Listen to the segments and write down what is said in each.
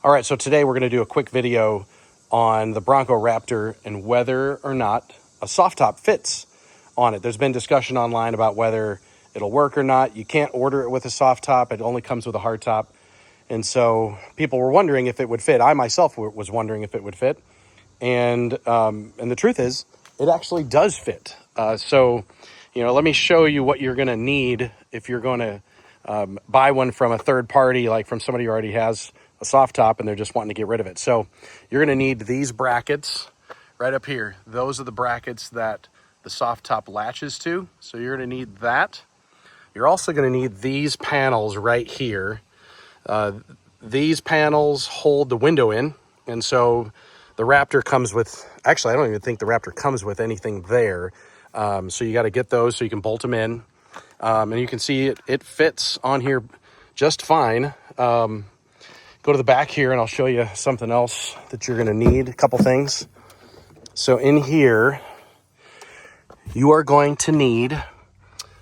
All right, so today we're going to do a quick video on the Bronco Raptor and whether or not a soft top fits on it. There's been discussion online about whether it'll work or not. You can't order it with a soft top. It only comes with a hard top. And so people were wondering if it would fit. I myself was wondering if it would fit. And the truth is, it actually does fit. Let me show you what you're going to need if you're going to buy one from a third party, like from somebody who already has a soft top and they're just wanting to get rid of it. So you're going to need these brackets right up here. Those are the brackets that the soft top latches to. So you're going to need that. You're also going to need these panels right here. These panels hold the window in. And so the Raptor comes with, actually, I don't even think the Raptor comes with anything there. So you got to get those so you can bolt them in. And you can see it fits on here just fine. Go to the back here and I'll show you something else that you're going to need, a couple things. So in here, you are going to need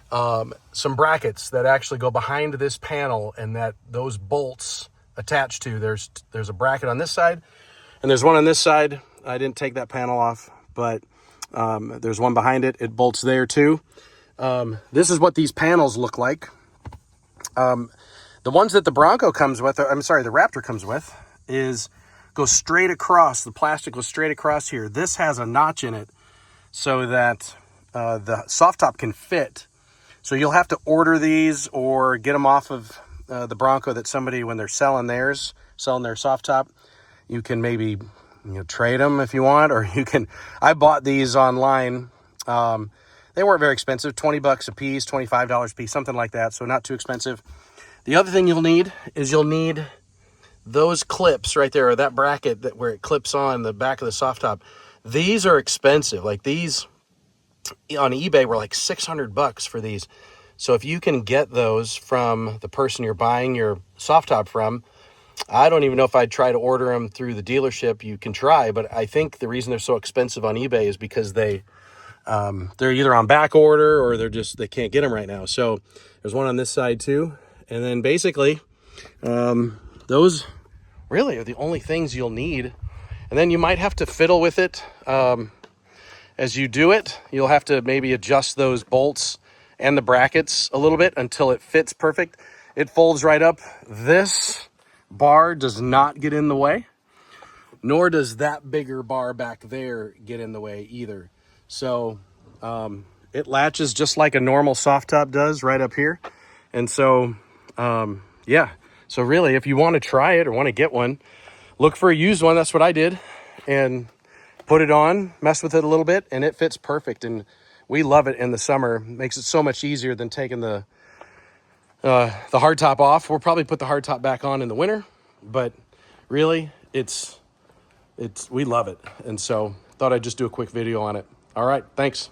some brackets that actually go behind this panel and that those bolts attach to. There's a bracket on this side and there's one on this side. I didn't take that panel off, but there's one behind it. It bolts there too. This is what these panels look like. The ones that the Bronco comes with, the Raptor comes with, go straight across. The plastic goes straight across here. This has a notch in it so that the soft top can fit. So you'll have to order these or get them off of the Bronco that somebody, when they're selling their soft top, you can maybe trade them if you want, or you can. I bought these online. They weren't very expensive, $20 a piece, $25 a piece, something like that. So not too expensive. The other thing you'll need is those clips right there, or that bracket where it clips on the back of the soft top. These are expensive. Like these on eBay were like $600 for these. So if you can get those from the person you're buying your soft top from, I don't even know if I'd try to order them through the dealership. You can try, but I think the reason they're so expensive on eBay is because they're either on back order or they can't get them right now. So there's one on this side too. And then basically, those really are the only things you'll need. And then you might have to fiddle with it. As you do it, you'll have to maybe adjust those bolts and the brackets a little bit until it fits perfect. It folds right up. This bar does not get in the way, nor does that bigger bar back there get in the way either. So it latches just like a normal soft top does right up here. And so so really, if you want to try it or want to get one, look for a used one. That's what I did, and put it on, mess with it a little bit, and it fits perfect. And we love it in the summer. It makes it so much easier than taking the hard top off. We'll probably put the hard top back on in the winter, but really we love it. And so thought I'd just do a quick video on it. All right, thanks.